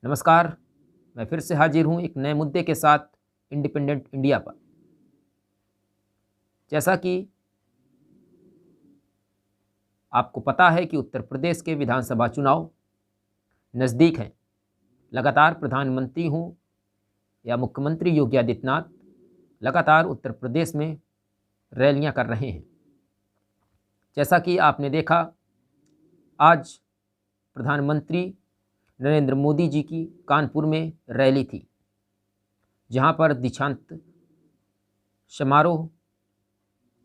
नमस्कार। मैं फिर से हाजिर हूँ एक नए मुद्दे के साथ इंडिपेंडेंट इंडिया पर। जैसा कि आपको पता है कि उत्तर प्रदेश के विधानसभा चुनाव नज़दीक हैं। लगातार प्रधानमंत्री हों या मुख्यमंत्री योगी आदित्यनाथ लगातार उत्तर प्रदेश में रैलियां कर रहे हैं। जैसा कि आपने देखा, आज प्रधानमंत्री नरेंद्र मोदी जी की कानपुर में रैली थी, जहां पर दीक्षांत समारोह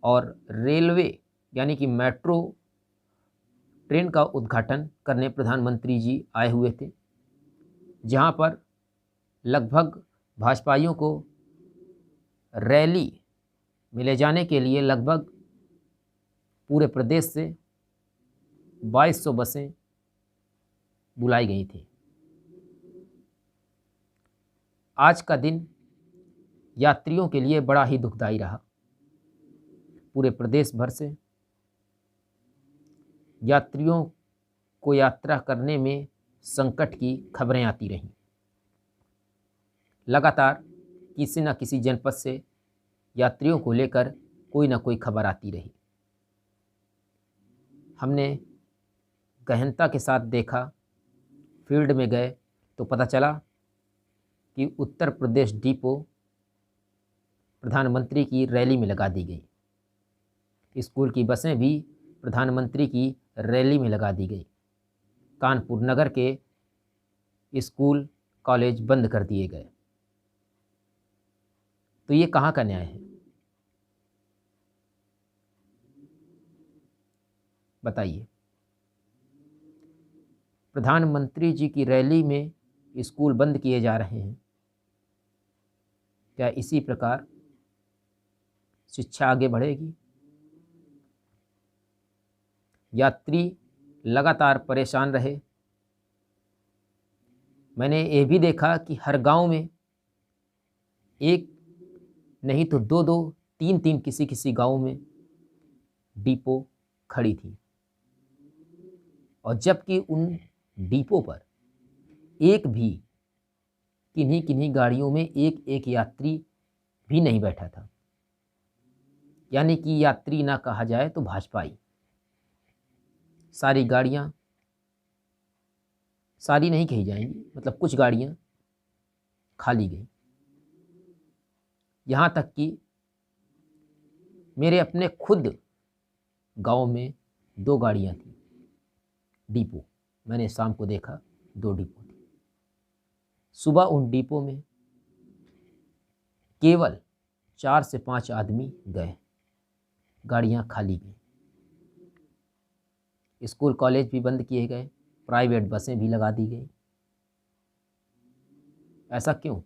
और रेलवे यानी कि मेट्रो ट्रेन का उद्घाटन करने प्रधानमंत्री जी आए हुए थे, जहां पर लगभग भाजपाइयों को रैली में ले जाने के लिए लगभग पूरे प्रदेश से 2200 बसें बुलाई गई थी। आज का दिन यात्रियों के लिए बड़ा ही दुखदायी रहा। पूरे प्रदेश भर से यात्रियों को यात्रा करने में संकट की खबरें आती रहीं। लगातार किसी न किसी जनपद से यात्रियों को लेकर कोई ना कोई खबर आती रही। हमने गहनता के साथ देखा, फील्ड में गए तो पता चला कि उत्तर प्रदेश डिपो प्रधानमंत्री की रैली में लगा दी गई। स्कूल की बसें भी प्रधानमंत्री की रैली में लगा दी गई। कानपुर नगर के स्कूल कॉलेज बंद कर दिए गए। तो ये कहाँ का न्याय है, बताइए। प्रधानमंत्री जी की रैली में स्कूल बंद किए जा रहे हैं। क्या इसी प्रकार शिक्षा आगे बढ़ेगी? यात्री लगातार परेशान रहे। मैंने ये भी देखा कि हर गांव में एक नहीं तो दो दो तीन तीन किसी किसी गांव में डिपो खड़ी थी, और जबकि उन डिपो पर एक भी किन्हीं किन्हीं गाड़ियों में एक एक यात्री भी नहीं बैठा था। यानी कि यात्री ना कहा जाए तो भाजपाई। सारी गाड़ियां, सारी नहीं कही जाएंगी, मतलब कुछ गाड़ियां खाली गई। यहाँ तक कि मेरे अपने खुद गांव में 2 गाड़ियां थी डिपो। मैंने शाम को देखा 2 डिपो थी। सुबह उन डिपो में केवल 4 से 5 आदमी गए, गाड़ियां खाली गई। स्कूल कॉलेज भी बंद किए गए, प्राइवेट बसें भी लगा दी गई। ऐसा क्यों?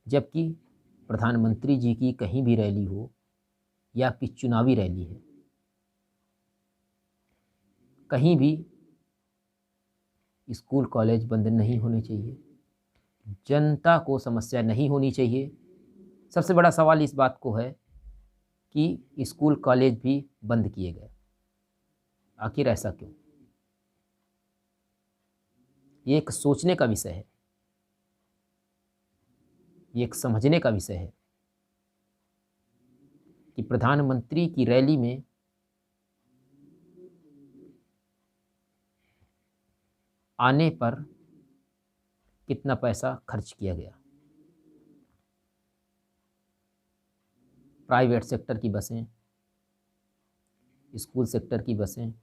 जबकि प्रधानमंत्री जी की कहीं भी रैली हो या कि चुनावी रैली है, कहीं भी स्कूल कॉलेज बंद नहीं होने चाहिए। जनता को समस्या नहीं होनी चाहिए। सबसे बड़ा सवाल इस बात को है कि स्कूल कॉलेज भी बंद किए गए। आखिर ऐसा क्यों? ये एक सोचने का विषय है, ये एक समझने का विषय है कि प्रधानमंत्री की रैली में आने पर कितना पैसा खर्च किया गया। प्राइवेट सेक्टर की बसें, स्कूल सेक्टर की बसें,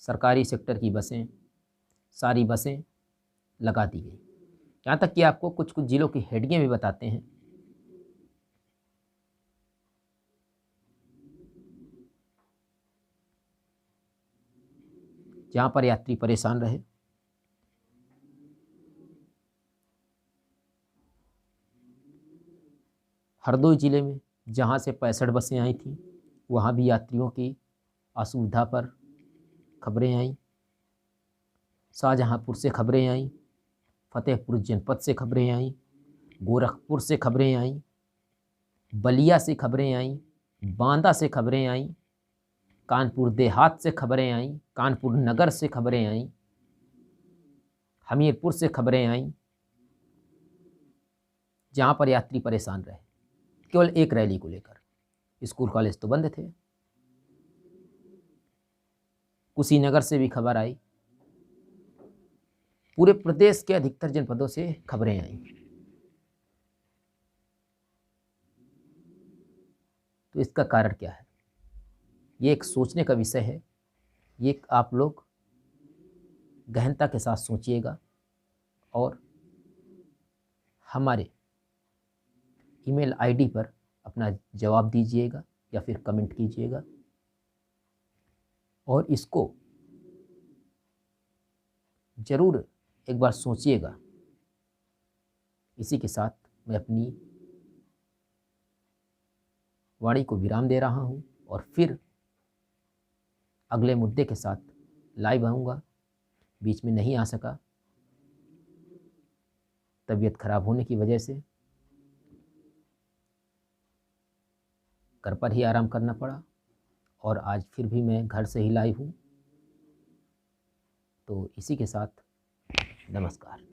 सरकारी सेक्टर की बसें, सारी बसें लगा दी गई। यहाँ तक कि आपको कुछ कुछ जिलों की हेडिंगें भी बताते हैं। जहाँ पर यात्री परेशान रहे। हरदोई जिले में जहाँ से 65 बसें आई थीं, वहाँ भी यात्रियों की असुविधा पर खबरें आईं। शाहजहाँपुर से खबरें आईं, फतेहपुर जनपद से खबरें आईं, गोरखपुर से खबरें आईं, बलिया से खबरें आईं, बांदा से खबरें आईं, कानपुर देहात से खबरें आईं, कानपुर नगर से खबरें आईं। हमीरपुर से खबरें आईं जहाँ पर यात्री परेशान रहे केवल एक रैली को लेकर। स्कूल कॉलेज तो बंद थे। कुशीनगर से भी खबर आई। पूरे प्रदेश के अधिकतर जनपदों से खबरें आईं। तो इसका कारण क्या है? ये एक सोचने का विषय है। ये आप लोग गहनता के साथ सोचिएगा और हमारे ईमेल आईडी पर अपना जवाब दीजिएगा या फिर कमेंट कीजिएगा और इसको ज़रूर एक बार सोचिएगा। इसी के साथ मैं अपनी वाणी को विराम दे रहा हूँ और फिर अगले मुद्दे के साथ लाइव आऊँगा। बीच में नहीं आ सका, तबीयत खराब होने की वजह से घर पर ही आराम करना पड़ा और आज फिर भी मैं घर से ही लाइव हूँ। तो इसी के साथ नमस्कार।